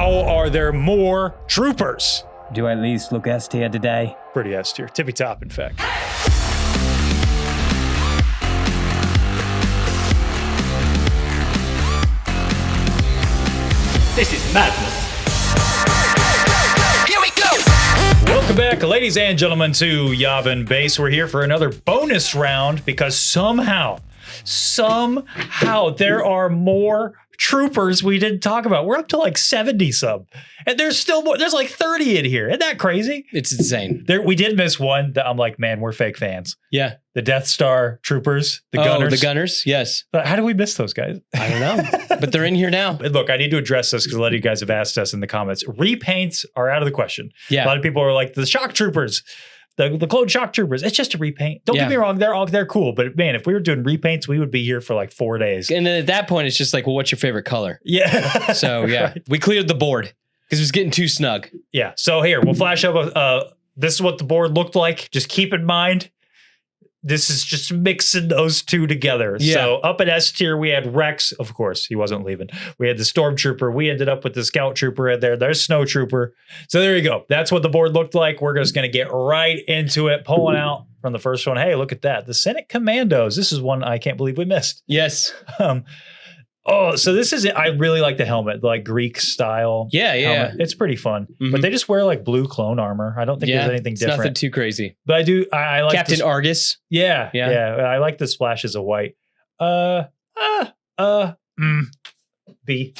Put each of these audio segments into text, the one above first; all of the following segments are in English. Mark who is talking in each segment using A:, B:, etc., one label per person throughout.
A: How are there more troopers?
B: Do I at least look S tier today?
A: Pretty S tier. Tippy top, in fact.
C: This is madness. Here we go.
A: Welcome back, ladies and gentlemen, to Yavin Base. We're here for another bonus round because somehow there are more troopers we didn't talk about. We're up to like 70 some, and there's still more. There's like 30 in here. Isn't that crazy?
D: It's insane.
A: We did miss one that I'm like, man, we're fake fans.
D: Yeah.
A: The Death Star troopers, the gunners.
D: The gunners, yes.
A: But how do we miss those guys?
D: I don't know, but they're in here now.
A: Look, I need to address this because a lot of you guys have asked us in the comments. Repaints are out of the question.
D: Yeah.
A: A lot of people are like, the shock troopers, the clone shock troopers, it's just a repaint. Don't get me wrong, they're cool. But man, if we were doing repaints, we would be here for like 4 days.
D: And then at that point, it's just like, well, what's your favorite color?
A: Yeah.
D: So yeah, right. We cleared the board because it was getting too snug.
A: Yeah. So here, we'll flash up. This is what the board looked like. Just keep in mind, this is just mixing those two together.
D: Yeah.
A: So up at S tier, we had Rex. Of course, he wasn't leaving. We had the Stormtrooper. We ended up with the Scout Trooper in there. There's Snow Trooper. So there you go. That's what the board looked like. We're just going to get right into it. Pulling out from the first one. Hey, look at that. The Senate Commandos. This is one I can't believe we missed.
D: Yes.
A: So this is it. I really like the helmet, like Greek style.
D: Yeah, yeah.
A: Helmet. It's pretty fun. Mm-hmm. But they just wear like blue clone armor. I don't think there's anything different.
D: Nothing too crazy.
A: But I do. I like
D: Captain Argus.
A: Yeah. I like the splashes of white. B.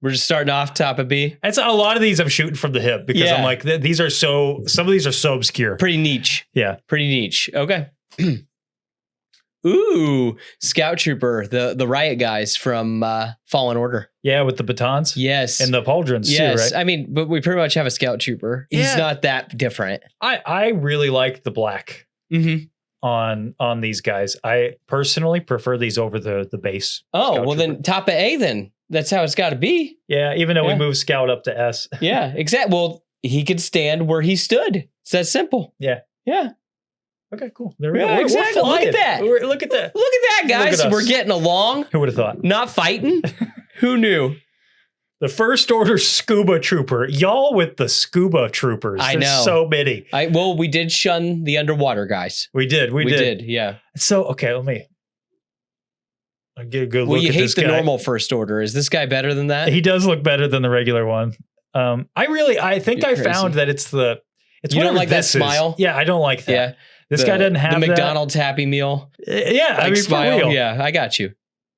D: We're just starting off top of B.
A: It's a lot of these I'm shooting from the hip because I'm like, these are some of these are so obscure.
D: Pretty niche.
A: Yeah.
D: Pretty niche. Okay. Ooh, Scout Trooper, the riot guys from Fallen Order.
A: Yeah, with the batons.
D: Yes.
A: And the pauldrons too, right?
D: I mean, but we pretty much have a Scout Trooper. He's not that different.
A: I really like the black on these guys. I personally prefer these over the base.
D: Oh,
A: Scout
D: well
A: Trooper.
D: then top of A then. That's how it's got to be.
A: Yeah, even though we moved Scout up to S.
D: Yeah, exactly. Well, he could stand where he stood. It's that simple.
A: Yeah.
D: Yeah.
A: Okay, cool. There we go.
D: Yeah, exactly. Look at that.
A: Look at that.
D: Look at that, guys. We're getting along.
A: Who would have thought?
D: Not fighting. Who knew?
A: The First Order Scuba Trooper. Y'all with the Scuba Troopers.
D: I know.
A: There's so many.
D: Well, we did shun the underwater guys.
A: We did. We did.
D: Yeah.
A: So, okay, let me get a good look at this guy.
D: Well, you hate the normal First Order. Is this guy better than that?
A: He does look better than the regular one. I think I found that it's
D: you don't like that smile?
A: Yeah, I don't like that.
D: Yeah.
A: This guy doesn't have
D: the McDonald's Happy Meal.
A: Yeah,
D: like smile.
A: for real.
D: Yeah, I got you.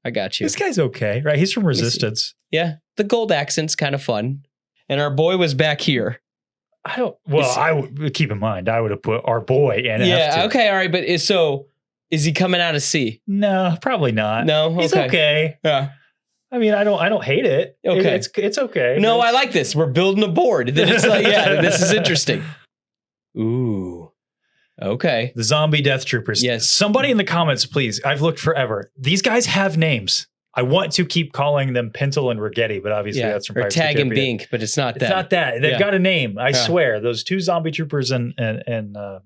A: This guy's okay, right? He's from Resistance.
D: Yeah, the gold accent's kind of fun. And our boy was back here.
A: I would keep in mind, I would have put our boy in F2.
D: Yeah, okay, all right, but is he coming out of C?
A: No, probably not.
D: No,
A: he's okay.
D: Yeah.
A: I mean, I don't hate it.
D: Okay,
A: it's okay.
D: No, I like this. We're building a board. Then it's like, this is interesting. Ooh. Okay.
A: The zombie death troopers.
D: Yes.
A: Somebody in the comments, please. I've looked forever. These guys have names. I want to keep calling them Pintle and Rigetti, but obviously that's from Pirates of the
D: Tag and
A: Caribbean.
D: Bink, but it's not that.
A: It's not that. They've got a name. I swear. Those two zombie troopers and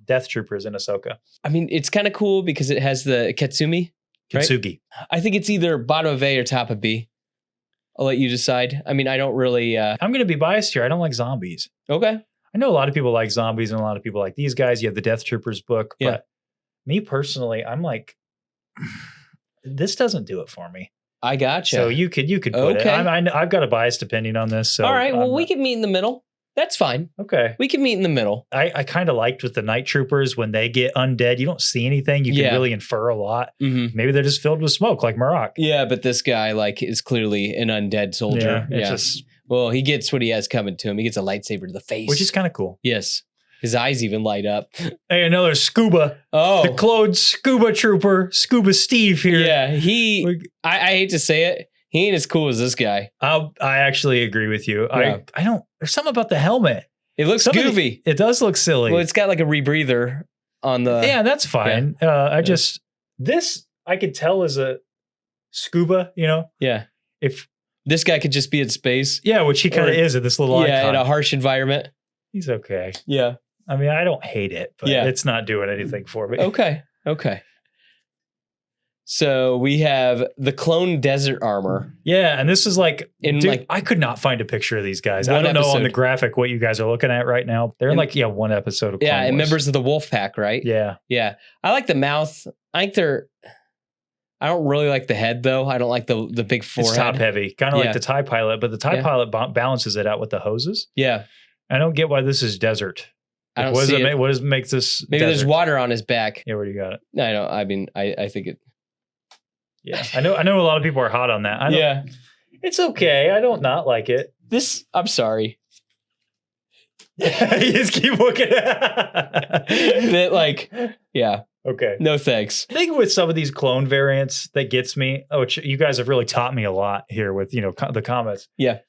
A: death troopers in Ahsoka.
D: I mean, it's kind of cool because it has the Katsumi.
A: Kitsugi.
D: Right? I think it's either bottom of A or top of B. I'll let you decide. I mean, I don't really...
A: I'm going to be biased here. I don't like zombies.
D: Okay.
A: I know a lot of people like zombies and a lot of people like these guys. You have the Death Troopers book.
D: Yeah.
A: But me personally, I'm like, this doesn't do it for me.
D: I gotcha.
A: So you could put it. I've got a biased opinion on this. So
D: all right. Well, we can meet in the middle. That's fine.
A: Okay.
D: We can meet in the middle.
A: I kind of liked with the Night Troopers when they get undead, you don't see anything. You can really infer a lot.
D: Mm-hmm.
A: Maybe they're just filled with smoke like Marak.
D: Yeah, but this guy is clearly an undead soldier.
A: Yeah.
D: Well, he gets what he has coming to him. He gets a lightsaber to the face.
A: Which is kind of cool.
D: Yes. His eyes even light up.
A: Hey, another Scuba.
D: Oh.
A: The cloned Scuba Trooper, Scuba Steve here.
D: Yeah, I hate to say it, he ain't as cool as this guy.
A: I actually agree with you. Yeah. I don't, there's something about the helmet.
D: It looks goofy.
A: It does look silly.
D: Well, it's got like a rebreather on the...
A: Yeah, that's fine. This I could tell is a Scuba,
D: Yeah.
A: If
D: this guy could just be in space.
A: Yeah, which he kind of is in this little icon.
D: Yeah, in a harsh environment.
A: He's okay.
D: Yeah.
A: I mean, I don't hate it, but it's not doing anything for me.
D: Okay. So we have the clone desert armor.
A: Yeah, and this is like,
D: In,
A: dude,
D: like,
A: I could not find a picture of these guys. I
D: one
A: don't know on
D: episode.
A: the graphic what you guys are looking at right now. They're
D: And-
A: like, one episode of Clone
D: Yeah, and
A: Wars.
D: members of the Wolf Pack, right?
A: Yeah.
D: Yeah. I like the mouth. I don't really like the head though. I don't like the big forehead.
A: It's top heavy, kind of
D: Yeah.
A: like the TIE pilot, but the TIE
D: Yeah.
A: pilot balances it out with the hoses.
D: Yeah.
A: I don't get why this is desert.
D: I don't
A: what does
D: see
A: it
D: it.
A: make, what does make this
D: Maybe there's
A: desert?
D: water on his back.
A: Yeah, where do you got it?
D: I don't. I mean, I think it.
A: Yeah, I know a lot of people are hot on that. I don't,
D: Yeah.
A: It's okay. I don't not like it.
D: I'm sorry.
A: You just keep looking
D: That like, yeah.
A: Okay.
D: No thanks.
A: The thing with some of these clone variants that gets me, which you guys have really taught me a lot here with, the comments.
D: Yeah.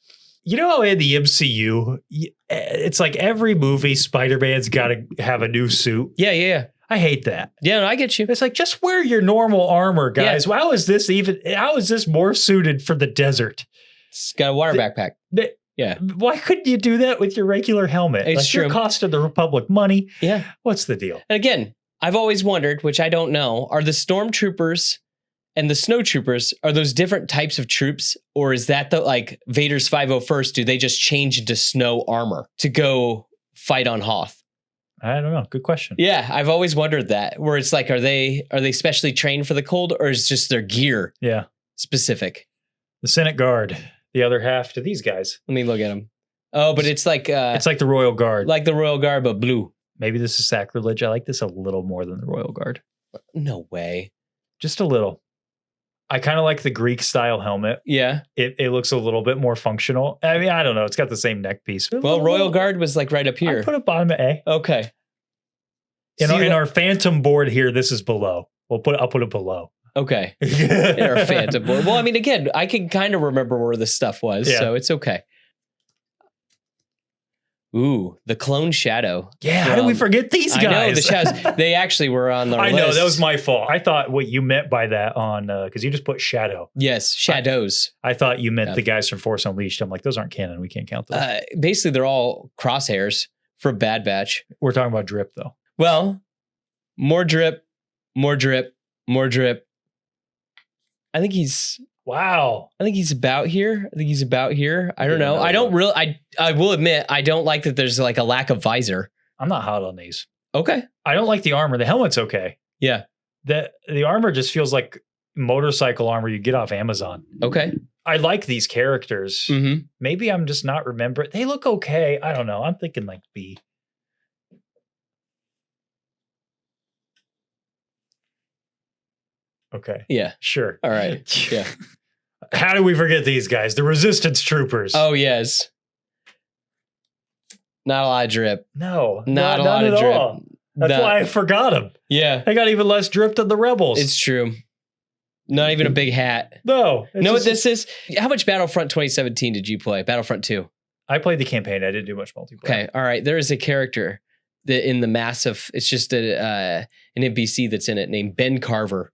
A: You know how in the MCU, it's like every movie, Spider-Man's got to have a new suit.
D: Yeah.
A: I hate that.
D: Yeah, no, I get you.
A: It's like, just wear your normal armor, guys. How is this more suited for the desert?
D: It's got a water backpack. Yeah.
A: Why couldn't you do that with your regular helmet?
D: It's
A: You're
D: true.
A: costing the Republic money.
D: Yeah.
A: What's the deal?
D: And again, I've always wondered, which I don't know, are the stormtroopers and the snowtroopers, are those different types of troops? Or is that like Vader's 501st? Do they just change into snow armor to go fight on Hoth?
A: I don't know. Good question.
D: Yeah, I've always wondered that. Where it's like, are they specially trained for the cold, or is just their gear
A: Yeah.
D: specific?
A: The Senate Guard, the other half to these guys.
D: Let me look at them. Oh, but it's like
A: It's like the Royal Guard.
D: the Royal Guard, but blue.
A: Maybe this is sacrilege. I like this a little more than the Royal Guard.
D: No way.
A: Just a little. I kind of like the Greek style helmet.
D: Yeah.
A: It looks a little bit more functional. I mean, I don't know. It's got the same neck piece.
D: Well, Royal Guard was like right up
A: I
D: here.
A: put it bottom of A.
D: Okay.
A: In
D: See,
A: our Phantom board here, this is below. I'll put it below.
D: Okay. They're a Phantom board. Well, I mean, again, I can kind of remember where this stuff was,
A: Yeah.
D: so it's okay. Ooh, the Clone Shadow.
A: Yeah, how did we forget these guys?
D: I know, the Shadows. They actually were on the
A: I
D: list.
A: know, that was my fault. I thought what you meant by that on, because you just put Shadow.
D: Yes, Shadows.
A: I thought you meant
D: Yep.
A: the guys from Force Unleashed. I'm like, those aren't canon. We can't count those.
D: Basically, they're all crosshairs for Bad Batch.
A: We're talking about Drip, though.
D: Well, more drip, more drip, more drip. I think he's
A: Wow.
D: about here. I don't know.
A: Yeah,
D: I don't really. I will admit, I don't like that there's like a lack of visor.
A: I'm not hot on these.
D: Okay.
A: I don't like the armor. The helmet's okay.
D: Yeah.
A: The armor just feels like motorcycle armor you get off Amazon.
D: Okay.
A: I like these characters.
D: Mm-hmm.
A: Maybe I'm just not remembering. They look okay. I don't know. I'm thinking like B. Okay.
D: Yeah.
A: Sure.
D: All right. Yeah.
A: How do we forget these guys? The Resistance Troopers.
D: Oh yes. Not a lot of drip.
A: No.
D: Not a
A: none
D: lot of
A: at
D: drip.
A: all. That's why I forgot them.
D: Yeah.
A: They got even less drip than the Rebels.
D: It's true. Not even a big hat.
A: no.
D: Know what this is? How much Battlefront 2017 did you play? Battlefront 2.
A: I played the campaign. I didn't do much multiplayer.
D: Okay. All right. There is a character that in the massive, it's just an NPC that's in it named Ben Carver.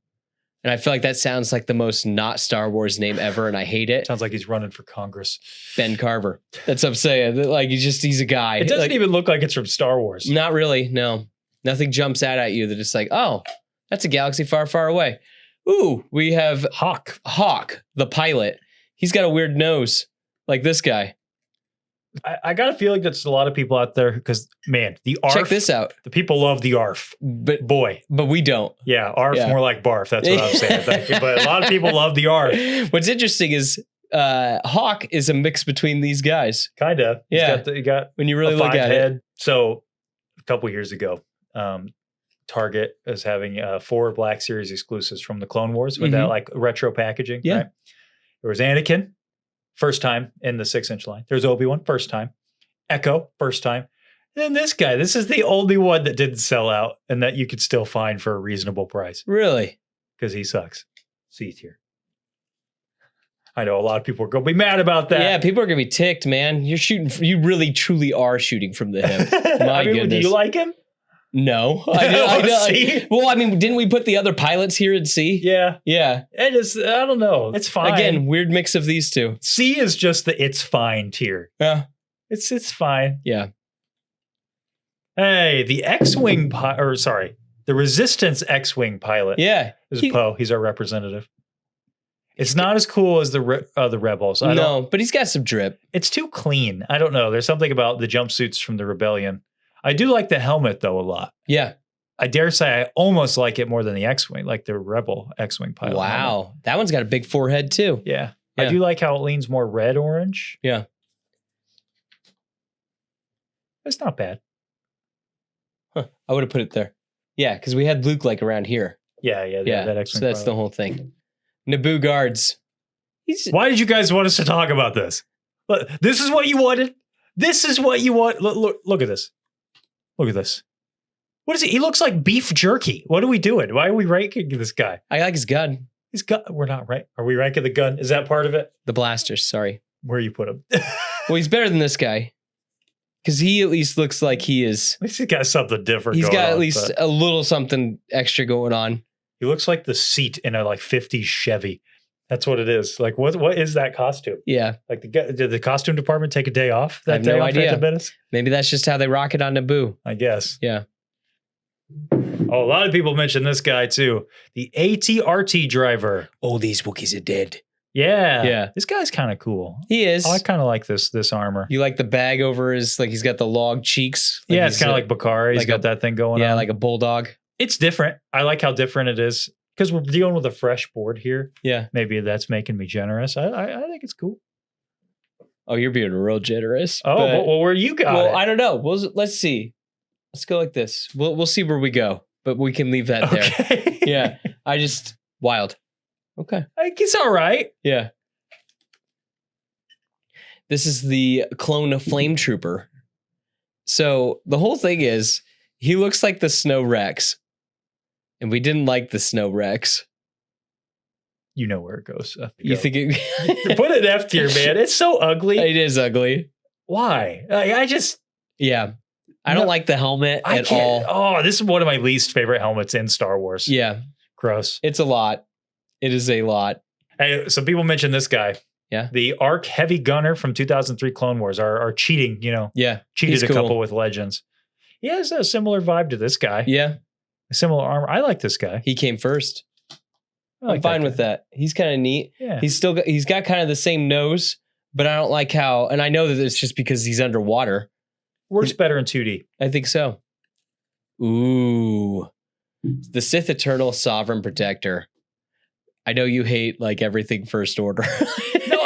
D: And I feel like that sounds like the most not Star Wars name ever, and I hate it.
A: Sounds like he's running for Congress.
D: Ben Carver. That's what I'm saying. Like he's a guy.
A: It doesn't
D: Like,
A: even look like it's from Star Wars.
D: Not really. No. Nothing jumps out at you that it's like, oh, that's a galaxy far, far away. Ooh, we have Hawk, the pilot. He's got a weird nose, like this guy.
A: I got a feeling that's a lot of people out there because, man, the ARF.
D: Check this out.
A: The people love the ARF.
D: But
A: Boy.
D: we don't.
A: Yeah, ARF
D: Yeah.
A: more like barf. That's what I'm saying. Thank you. But a lot of people love the ARF.
D: What's interesting is Hawk is a mix between these guys.
A: Kind of.
D: Yeah.
A: He got
D: When you really
A: a
D: look at
A: head.
D: it.
A: So a couple years ago, Target is having 4 Black Series exclusives from the Clone Wars with that like retro packaging.
D: Yeah.
A: Right? There was Anakin, first time in the 6-inch line. There's Obi-Wan, first time. Echo, first time. And then this guy. This is the only one that didn't sell out and that you could still find for a reasonable price
D: Really?
A: because he sucks. C tier. I know a lot of people are going to be mad about that.
D: Yeah, people are going to be ticked, man. You really, truly are shooting from the hip. My
A: I mean,
D: goodness.
A: do you like him?
D: No. I know.
A: See?
D: Well, I mean, didn't we put the other pilots here in C?
A: Yeah.
D: Yeah.
A: It is, I don't know. It's fine.
D: Again, weird mix of these two.
A: C is just the it's fine tier.
D: Yeah.
A: It's fine.
D: Yeah.
A: Hey, the X-Wing The Resistance X-Wing pilot.
D: Yeah.
A: This is Poe. He's our representative. It's not as cool as the Rebels.
D: No, but he's got some drip.
A: It's too clean. I don't know. There's something about the jumpsuits from the Rebellion. I do like the helmet, though, a lot.
D: Yeah.
A: I dare say I almost like it more than the X-Wing, like the Rebel X-Wing pilot.
D: Wow.
A: helmet.
D: That one's got a big forehead, too.
A: Yeah.
D: Yeah.
A: I do like how it leans more red-orange.
D: Yeah.
A: It's not bad.
D: Huh. I would have put it there. Yeah, because we had Luke like around here.
A: Yeah.
D: Yeah.
A: That X-Wing
D: So that's the
A: pilot.
D: whole thing. Naboo guards.
A: Why did you guys want us to talk about this? Look, this is what you wanted. This is what you want. Look at this. Look at this. What is he? He looks like beef jerky. What are we doing? Why are we ranking this guy?
D: I like his gun.
A: He's got. We're not right. Are we ranking the gun? Is that part of it?
D: The blasters, sorry.
A: Where you put him?
D: Well, he's better than this guy. Because he at least looks like he is.
A: At least he's got something different.
D: He's
A: going
D: got
A: on,
D: at least
A: but
D: a little something extra going on.
A: he looks like the seat in a like 50s Chevy. That's what it is. Like what is that costume?
D: Yeah.
A: Like did the costume department take a day off?
D: I have
A: That day
D: no
A: on
D: idea.
A: Phantom Menace?
D: Maybe that's just how they rock it on Naboo.
A: I guess.
D: Yeah.
A: Oh, a lot of people mention this guy too. The ATRT driver.
D: All these Wookiees are dead.
A: Yeah.
D: Yeah.
A: This guy's kind of cool.
D: He is.
A: I kind of like this armor.
D: You like the bag over his, like he's got the log cheeks. Like
A: Yeah, it's
D: he's
A: kind of like Bakari. He's
D: like
A: got
D: a-
A: that thing going
D: yeah,
A: on.
D: like a bulldog.
A: It's different. I like how different it is because we're dealing with a fresh board here.
D: Yeah.
A: Maybe that's making me generous. I think it's cool.
D: Oh, you're being real generous.
A: Oh,
D: but-
A: well, where you got
D: well,
A: it?
D: I don't know. Let's see. Let's go like this. We'll see where we go, but we can leave that there.
A: Okay.
D: Yeah. I just wild. Okay.
A: I think it's all right.
D: Yeah. This is the clone of Flametrooper. So the whole thing is he looks like the Snow Rex. And we didn't like the Snow Rex.
A: You know where it goes.
D: You think it
A: Put an F tier, man. It's so ugly.
D: it is ugly.
A: Why? I just
D: Yeah. I don't
A: No,
D: like the helmet
A: I
D: at
A: can't.
D: all.
A: Oh, this is one of my least favorite helmets in Star Wars.
D: Yeah.
A: Gross.
D: It's a lot. It is a lot.
A: Hey, some people mention this guy.
D: Yeah.
A: The Arc Heavy Gunner from 2003 Clone Wars. Our cheating,
D: Yeah.
A: cheated
D: he's
A: a
D: cool.
A: couple with Legends. He has a similar vibe to this guy.
D: Yeah.
A: A similar armor. I like this guy.
D: He came first.
A: I like
D: I'm fine
A: guy.
D: with that. He's kind of neat.
A: Yeah.
D: He's got kind of the same nose, but I don't like how, and I know that it's just because he's underwater.
A: Works better in 2D.
D: I think so. Ooh. The Sith Eternal Sovereign Protector. I know you hate like everything First Order.
A: No,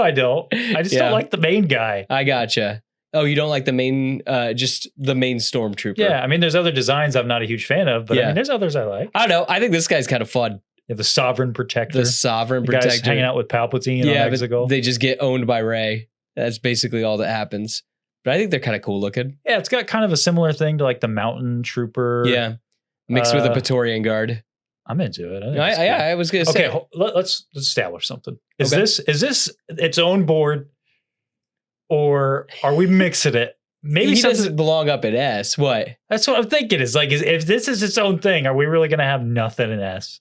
A: I don't. I just
D: Yeah.
A: don't like the main guy.
D: I gotcha. Oh, you don't like the main, just the main stormtrooper.
A: Yeah, I mean, there's other designs I'm not a huge fan of, but I
D: Yeah.
A: mean, there's others I like.
D: I don't know. I think this guy's kind of fun.
A: Yeah, the Sovereign Protector.
D: The Sovereign
A: The guy's
D: Protector.
A: hanging out with Palpatine
D: Yeah,
A: on
D: but
A: Exegol.
D: they just get owned by Rey. That's basically all that happens. But I think they're kind of cool looking.
A: Yeah, it's got kind of a similar thing to like the Mountain Trooper.
D: Yeah. Mixed with a
A: Uh,
D: Praetorian Guard.
A: I'm into it. I think it's good.
D: I was going to say.
A: Okay, let's establish something. Is
D: Okay.
A: this its own board, or are we mixing it? Maybe
D: he
A: something.
D: doesn't belong up at S. What?
A: That's what I'm thinking. Is like, if this is its own thing, are we really going to have nothing in S?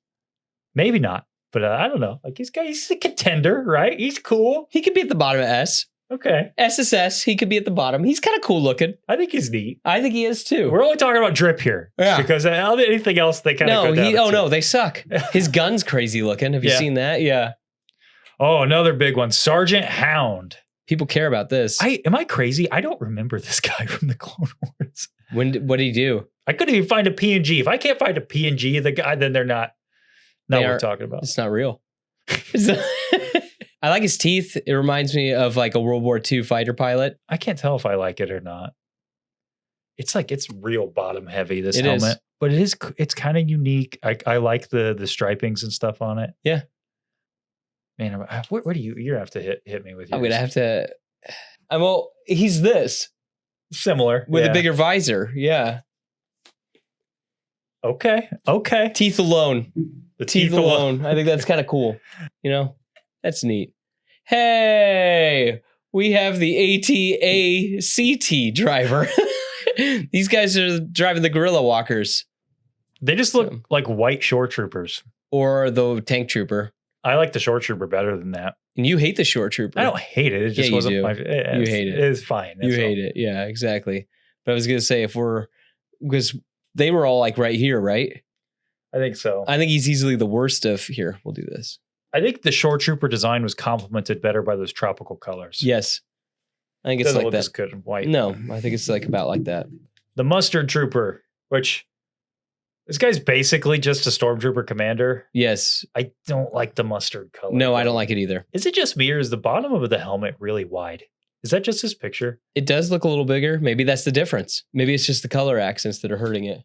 A: Maybe not, but I don't know. Like he's a contender, right? He's cool.
D: He could be at the bottom of S.
A: Okay,
D: SSS, he could be at the bottom. He's kind of cool looking.
A: I think he's neat.
D: I think he is too.
A: We're only talking about drip here,
D: Yeah.
A: because anything else they kind of
D: no, they suck. His gun's crazy looking. Have you
A: Yeah.
D: seen that? Yeah.
A: Oh, another big one, Sergeant Hound.
D: People care about this.
A: Am I crazy? I don't remember this guy from the Clone Wars.
D: What did he do?
A: I couldn't even find a PNG. If I can't find a PNG of the guy, then they're not
D: They
A: what we're
D: are-
A: talking about.
D: It's not real. I like his teeth. It reminds me of like a World War II fighter pilot.
A: I can't tell if I like it or not. It's like it's real bottom heavy, this
D: It is.
A: helmet. But it's kind of unique. I like the stripings and stuff on it.
D: Yeah.
A: Man, where do you have to hit me with yours?
D: I'm gonna have to. He's this
A: Similar.
D: with
A: yeah.
D: a bigger visor. Yeah.
A: Okay.
D: Teeth alone.
A: The
D: Teeth alone. I think that's kind of cool. You know, that's neat. Hey, we have the ATACT driver. These guys are driving the gorilla walkers
A: They just look
D: So-
A: like white shore troopers.
D: or the tank trooper.
A: I like the shore trooper better than that.
D: And you hate the short trooper.
A: I don't hate it. It just
D: you
A: wasn't
D: do.
A: my.
D: You hate it.
A: It's fine.
D: You hate it. Yeah, exactly. But I was going to say, because they were all like right here, right?
A: I think so.
D: I think he's easily the worst of here. We'll do this.
A: I think the shore trooper design was complemented better by those tropical colors.
D: Yes. I think it's
A: Doesn't
D: like
A: look
D: that.
A: as good in white.
D: No, I think it's like about like that.
A: The mustard trooper, which this guy's basically just a stormtrooper commander.
D: Yes.
A: I don't like the mustard color.
D: No, I don't like it either.
A: Is it just me or is the bottom of the helmet really wide? Is that just his picture?
D: It does look a little bigger. Maybe that's the difference. Maybe it's just the color accents that are hurting it.
A: At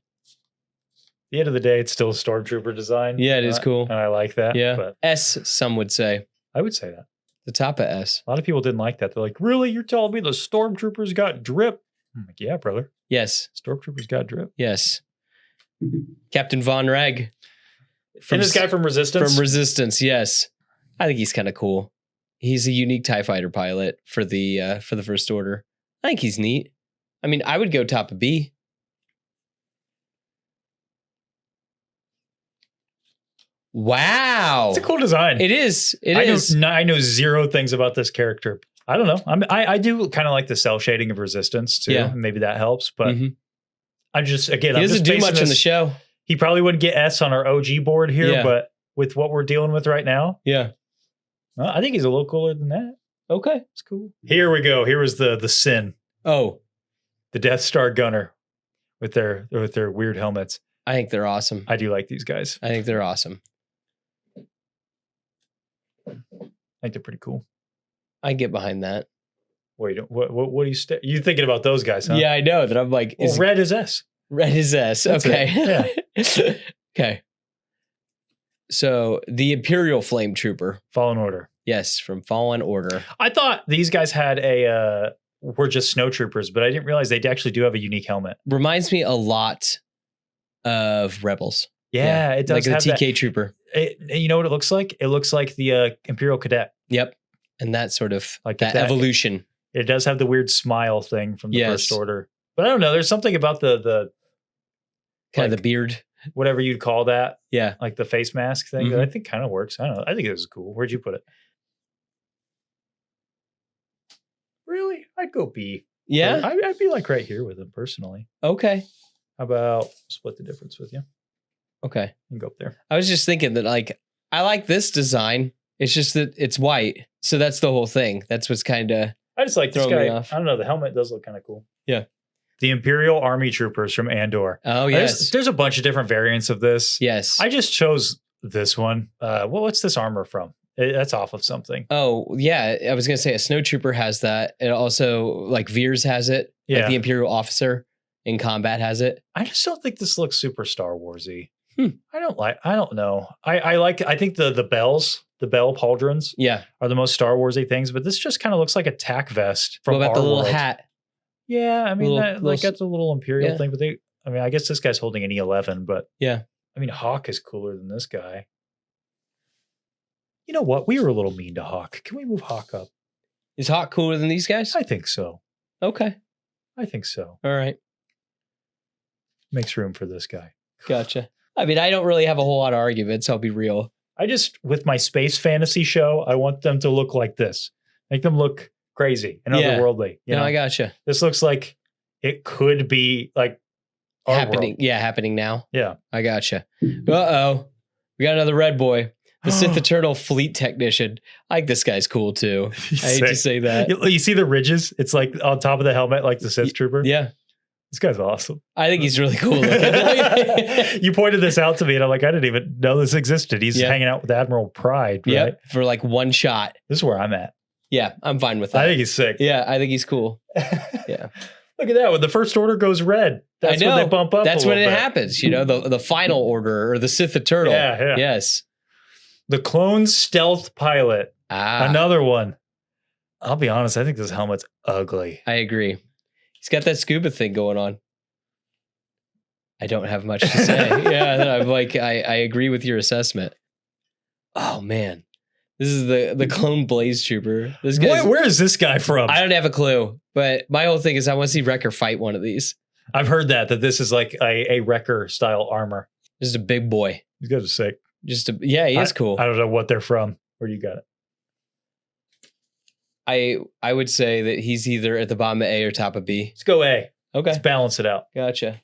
A: the end of the day, it's still a stormtrooper design.
D: Yeah, it is cool.
A: And I like that.
D: Yeah.
A: But
D: S, some would say.
A: I would say that.
D: The top of S.
A: A lot of people didn't like that. They're like, really? You're telling me the stormtroopers got drip? I'm like, yeah, brother.
D: Yes.
A: Stormtroopers got drip.
D: Yes. Captain Von Reg.
A: And this guy from Resistance?
D: From Resistance, yes. I think he's kind of cool. He's a unique TIE fighter pilot for the First Order. I think he's neat. I mean, I would go top of B. Wow.
A: It's a cool design.
D: It is. It is.
A: I know zero things about this character. I don't know. I do kind of like the cell shading of Resistance too.
D: Yeah.
A: Maybe that helps. But
D: Mhm.
A: I'm just, again,
D: He
A: I'm
D: doesn't
A: just
D: do
A: basing
D: much in the
A: this-
D: show.
A: He probably wouldn't get S on our OG board here,
D: Yeah.
A: but with what we're dealing with right now,
D: Yeah.
A: I think he's a little cooler than that.
D: Okay.
A: It's cool. Here we go. Here was the Sin,
D: Oh,
A: the Death Star gunner with their weird helmets.
D: I think they're awesome.
A: I do like these guys.
D: I think they're awesome.
A: I think they're pretty cool.
D: I get behind that.
A: Wait, what are you you thinking about those guys, huh?
D: Yeah, I know that. I'm like,
A: Well,
D: is
A: red is S.
D: red is S.
A: That's
D: Okay. Okay. So the Imperial Flame Trooper.
A: Fallen Order.
D: Yes, from Fallen Order.
A: I thought these guys had were just snow troopers, but I didn't realize they actually do have a unique helmet.
D: Reminds me a lot of Rebels.
A: Yeah, it does
D: like
A: have
D: the TK
A: that.
D: Trooper.
A: You know what it looks like? It looks like the Imperial Cadet.
D: Yep. And that sort of
A: Like
D: that
A: that-
D: evolution.
A: It does have the weird smile thing from the
D: Yes.
A: First Order. But I don't know. There's something about the
D: Kind of
A: like,
D: the beard.
A: whatever you'd call that,
D: Yeah.
A: like the face mask thing, that I think kind of works. I don't know. I think it was cool. Where'd you put it? Really? I'd go B.
D: Yeah.
A: I'd be like right here with him personally.
D: Okay.
A: How about split the difference with you?
D: Okay.
A: And go up there.
D: I was just thinking that like I like this design. It's just that it's white. So that's the whole thing. That's what's kind of
A: I just like this
D: Throw me
A: guy.
D: off.
A: I don't know. The helmet does look kind of cool.
D: Yeah.
A: The Imperial Army Troopers from Andor.
D: Oh yes.
A: There's a bunch of different variants of this.
D: Yes.
A: I just chose this one. What's this armor from? That's off of something.
D: Oh yeah. I was gonna say a snow trooper has that. It also like Veers has it. Like
A: Yeah.
D: the Imperial officer in combat has it.
A: I just don't think this looks super Star Warsy.
D: Hmm.
A: I don't know. I think the bells, the bell pauldrons
D: Yeah.
A: are the most Star Warsy things, but this just kind of looks like a tack vest from
D: What about
A: our
D: the little
A: world.
D: hat?
A: Yeah, I mean,
D: Little
A: that's a little Imperial
D: yeah.
A: thing, but I guess this guy's holding an E11, but
D: Yeah.
A: I mean, Hawk is cooler than this guy. You know what? We were a little mean to Hawk. Can we move Hawk up?
D: Is Hawk cooler than these guys?
A: I think so.
D: Okay.
A: I think so.
D: All right.
A: Makes room for this guy.
D: Gotcha. I mean, I don't really have a whole lot of arguments. I'll be real.
A: I just, with my space fantasy show, I want them to look like this. Make them look crazy and
D: Yeah.
A: otherworldly. You
D: No,
A: know?
D: I gotcha.
A: This looks like it could be like our
D: Happening.
A: world.
D: Yeah, happening now.
A: Yeah.
D: I gotcha. Uh-oh. We got another red boy. The Sith Eternal Fleet Technician. I think this guy's cool too.
A: He's
D: I hate to
A: sick.
D: say that.
A: You see the ridges? It's like on top of the helmet, like the Sith Trooper.
D: Yeah.
A: This guy's awesome.
D: I think he's really cool looking.
A: You pointed this out to me, and I'm like, I didn't even know this existed. He's
D: Yeah.
A: hanging out with Admiral Pride, right?
D: Yep. For like one shot.
A: This is where I'm at.
D: Yeah, I'm fine with that.
A: I think he's sick.
D: Yeah, I think he's cool. Yeah.
A: Look at that. When the First Order goes red, that's
D: I know.
A: when they bump up.
D: That's
A: a
D: when
A: little
D: it
A: bit.
D: happens, you know, the final order or the Sith Eternal.
A: Yeah, yeah.
D: Yes.
A: The Clone Stealth Pilot.
D: Ah,
A: Another one. I'll be honest. I think this helmet's ugly.
D: I agree. He's got that scuba thing going on. I don't have much to say. Yeah, I'm like, I agree with your assessment. Oh man, this is the clone Blaze Trooper. This guy's,
A: Where is this guy from?
D: I don't have a clue, but my whole thing is I want to see Wrecker fight one of these.
A: I've heard that this is like a Wrecker style armor.
D: Just a big boy.
A: These guys are sick.
D: Yeah, he is cool.
A: I don't know what they're from. Where do you got it?
D: I would say that he's either at the bottom of A or top of B.
A: Let's go A.
D: Okay,
A: Let's balance it out.
D: gotcha.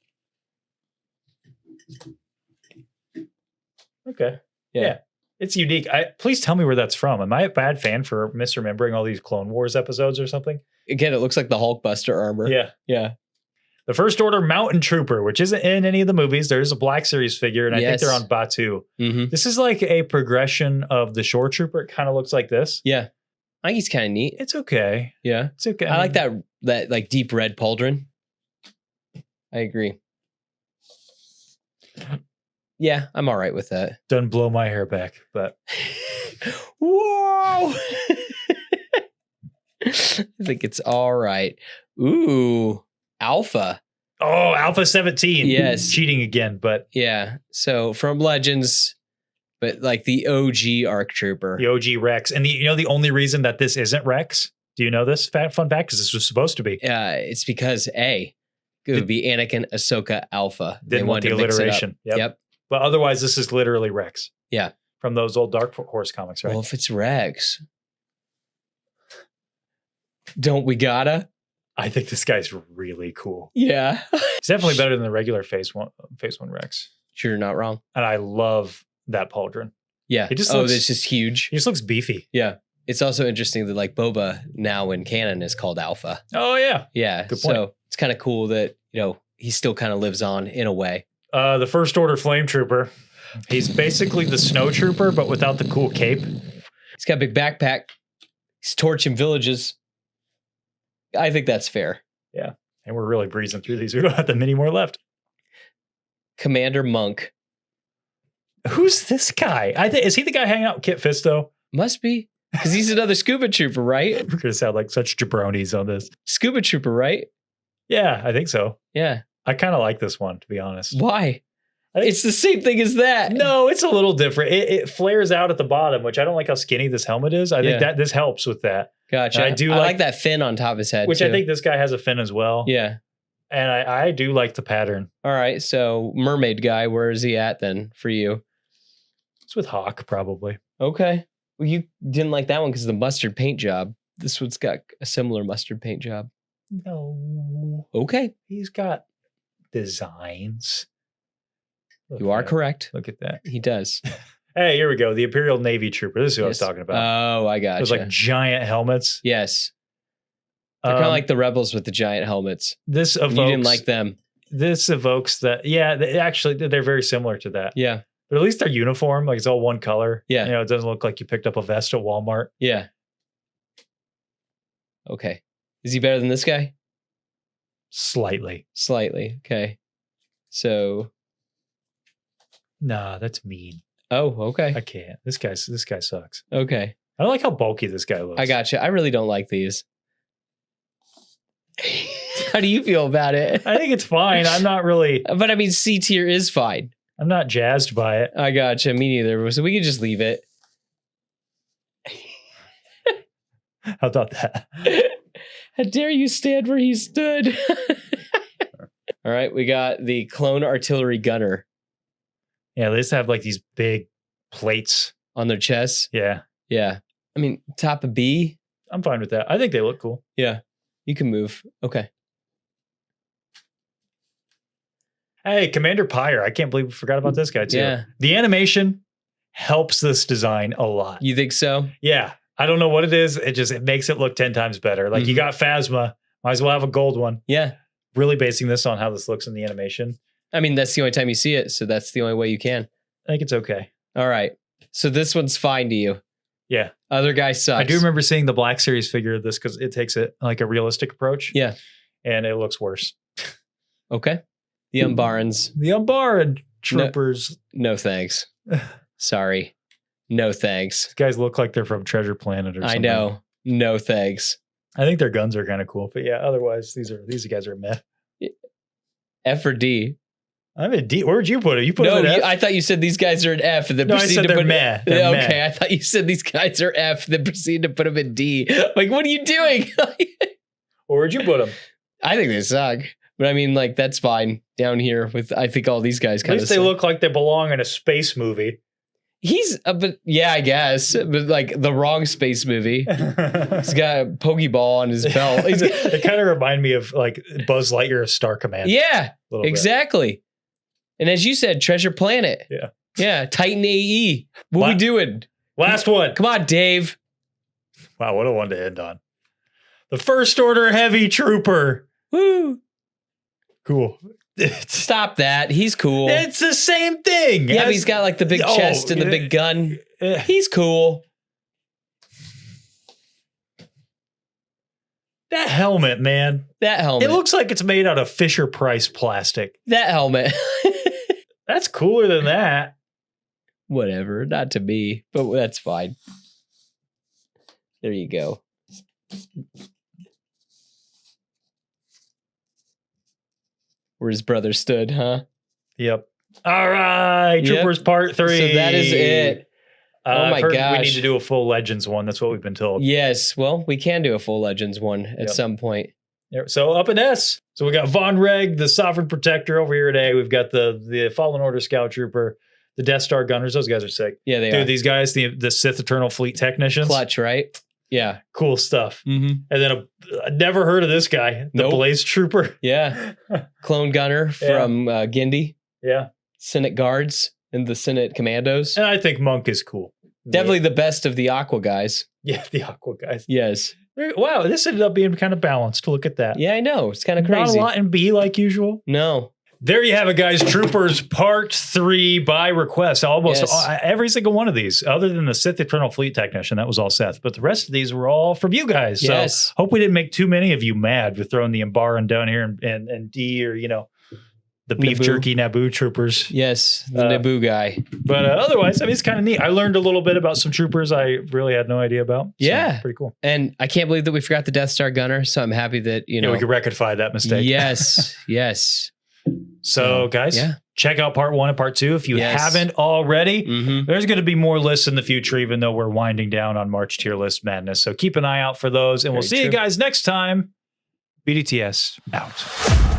A: Okay.
D: Yeah.
A: Yeah. It's unique. Please tell me where that's from. Am I a bad fan for misremembering all these Clone Wars episodes or something?
D: Again, it looks like the Hulkbuster armor.
A: Yeah.
D: Yeah.
A: The First Order Mountain Trooper, which isn't in any of the movies. There's a Black Series figure, and I think
D: Yes.
A: they're on Batu.
D: Mm-hmm.
A: This is like a progression of the Shore Trooper. It kind of looks like this.
D: Yeah. I think he's kind of neat.
A: It's okay.
D: Yeah.
A: It's okay.
D: I like that like deep red pauldron. I agree. Yeah, I'm all right with that.
A: Doesn't blow my hair back, but
D: Whoa! I think it's all right. Ooh, Alpha.
A: oh, Alpha 17.
D: Yes.
A: Cheating again, but
D: Yeah. So from Legends, but like the OG ARC Trooper.
A: the OG Rex. And the only reason that this isn't Rex, do you know this fun fact? Because this was supposed to be.
D: It's because it would be Anakin, Ahsoka, Alpha.
A: Didn't want the
D: to mix it up.
A: alliteration.
D: Yep.
A: But otherwise, this is literally Rex.
D: Yeah.
A: From those old Dark Horse comics, right?
D: Well, if it's Rex, don't we gotta?
A: I think this guy's really cool.
D: Yeah.
A: He's definitely better than the regular Phase 1 Rex.
D: Sure, not wrong.
A: And I love that pauldron.
D: Yeah.
A: It just
D: oh,
A: looks-
D: this is huge.
A: He just looks beefy.
D: Yeah. It's also interesting that like Boba now in canon is called Alpha.
A: Oh, yeah.
D: Yeah.
A: Good point.
D: So it's kind of cool that, he still kind of lives on in a way.
A: The First Order Flame Trooper. He's basically the Snow Trooper, but without the cool cape.
D: He's got a big backpack. He's torching villages. I think that's fair.
A: And we're really breezing through these. We don't have that many more left.
D: Commander Monk.
A: Who's this guy? Is he the guy hanging out with Kit Fisto?
D: Must be. Because he's another scuba trooper, right?
A: We're going to sound like such jabronis on this.
D: Scuba trooper, right?
A: Yeah, I think so.
D: Yeah.
A: I kind of like this one, to be honest.
D: Why?
A: I think-
D: It's the same thing as that.
A: No, it's a little different. It flares out at the bottom, which I don't like how skinny this helmet is. I think
D: Yeah.
A: that this helps with that.
D: Gotcha.
A: I do
D: I
A: like-
D: like that fin on top of his head.
A: Which
D: too.
A: I think this guy has a fin as well.
D: Yeah.
A: And I do like the pattern.
D: All right. So mermaid guy, where is he at then for you?
A: It's with Hawk, probably.
D: Okay. Well, you didn't like that one because of the mustard paint job. This one's got a similar mustard paint job.
A: No.
D: Okay.
A: He's got designs. Look
D: You are
A: at that.
D: correct.
A: Look at that.
D: He does.
A: Hey, here we go. The Imperial Navy Trooper. This is who I was
D: Yes.
A: talking about.
D: Oh, I got
A: Those like giant helmets.
D: yes. They're kind of like the rebels with the giant helmets.
A: this evokes.
D: You didn't like them.
A: This evokes that. Yeah, actually, they're very similar to that.
D: Yeah.
A: But at least they're uniform. Like it's all one color.
D: Yeah.
A: It doesn't look like you picked up a vest at Walmart.
D: Yeah. Okay. Is he better than this guy?
A: Slightly.
D: Slightly. Okay. So,
A: Nah, that's mean.
D: oh, okay.
A: I can't. This guy sucks.
D: Okay.
A: I don't like how bulky this guy looks.
D: I gotcha. I really don't like these. How do you feel about it?
A: I think it's fine. I'm not really.
D: But I mean, C tier is fine.
A: I'm not jazzed by it.
D: I gotcha. Me neither. So we can just leave it.
A: How about that?
D: How dare you stand where he stood? All right. We got the clone artillery gunner
A: Yeah, they just have like these big plates.
D: on their chests.
A: Yeah,
D: Yeah. I mean, top of B.
A: I'm fine with that. I think they look cool.
D: Yeah. You can move. Okay.
A: Hey, Commander Pyre. I can't believe we forgot about this guy too.
D: Yeah.
A: The animation helps this design a lot.
D: You think so?
A: Yeah. I don't know what it is. It makes it look 10 times better. Like you
D: Mhm.
A: got Phasma. Might as well have a gold one.
D: Yeah.
A: Really basing this on how this looks in the animation.
D: I mean, that's the only time you see it. So that's the only way you can.
A: I think it's okay.
D: All right. So this one's fine to you.
A: Yeah.
D: Other guy sucks.
A: I do remember seeing the Black Series figure of this because it takes it like a realistic approach.
D: Yeah.
A: And it looks worse.
D: Okay. The Umbarans.
A: The Umbaran troopers.
D: No thanks. Sorry. No thanks.
A: These guys look like they're from Treasure Planet or something.
D: I know. No thanks.
A: I think their guns are kind of cool. But yeah, otherwise, these guys are meh.
D: F or D?
A: I'm a D. Where'd you put it? You put
D: No,
A: it at F?
D: I thought you said these guys are an F and then
A: No, I
D: proceed
A: said
D: to
A: they're
D: put
A: meh. They're
D: okay,
A: meh.
D: I thought you said these guys are F, then proceed to put them in D. Like, what are you doing?
A: Or where'd you put them?
D: I think they suck. But I mean, like, that's fine down here with, I think all these guys
A: At
D: kind of
A: least they look like they belong in a space movie.
D: He's, but yeah, I guess, but like the wrong space movie. He's got a pokeball on his belt. He's
A: They kind of remind me of like Buzz Lightyear of Star Command.
D: yeah,
A: a little bit.
D: exactly. And as you said, Treasure Planet.
A: Yeah.
D: Yeah. Titan AE. What we doing?
A: Last one.
D: Come on, Dave.
A: Wow, what a one to end on. The First Order Heavy Trooper.
D: Woo.
A: Cool.
D: Stop that. He's cool.
A: It's the same thing.
D: Yeah, but he's got like the big chest and the big gun. He's cool.
A: That helmet, man.
D: That helmet.
A: It looks like it's made out of Fisher Price plastic.
D: That helmet.
A: That's cooler than that.
D: Whatever. Not to me, but that's fine. There you go. Where his brother stood, huh?
A: Yep. All right. Troopers Part 3.
D: So that is it. Oh my gosh.
A: We need to do a full Legends one. That's what we've been told.
D: Yes. Well, we can do a full Legends one at some point.
A: So up in S. So we got Von Reg, the Sovereign Protector over here today. We've got the Fallen Order Scout Trooper, the Death Star Gunners. Those guys are sick.
D: Yeah, they are.
A: Dude, these guys, the Sith Eternal Fleet Technicians.
D: Clutch, right? Yeah.
A: Cool stuff.
D: Mm-hmm.
A: And then I never heard of this guy, the Blaze Trooper.
D: Yeah. Clone Gunner from Gindi.
A: Yeah.
D: Senate Guards and the Senate Commandos.
A: And I think Monk is cool.
D: Definitely the best of the Aqua guys.
A: Yeah, the Aqua guys.
D: Yes.
A: Wow, this ended up being kind of balanced. Look at that.
D: Yeah, I know. It's kind of crazy.
A: Not a lot in B like usual.
D: No.
A: There you have it, guys. Troopers Part 3 by request. Almost every single one of these, other than the Sith Eternal Fleet Technician, that was all Seth. But the rest of these were all from you guys.
D: Yes.
A: So hope we didn't make too many of you mad with throwing the Umbaran down here and D or, the beef
D: Naboo.
A: jerky Naboo troopers.
D: Yes, the Naboo guy.
A: But otherwise, I mean, it's kind of neat. I learned a little bit about some troopers I really had no idea about. So
D: Yeah.
A: pretty cool.
D: And I can't believe that we forgot the Death Star Gunner. So I'm happy that,
A: Yeah, we could rectify that mistake.
D: Yes. Yes.
A: So, guys, check out Part 1 and Part 2 if you haven't already.
D: Mm-hmm.
A: There's going to be more lists in the future, even though we're winding down on March tier list madness. So keep an eye out for those. And we'll see you guys next time. BDTS out.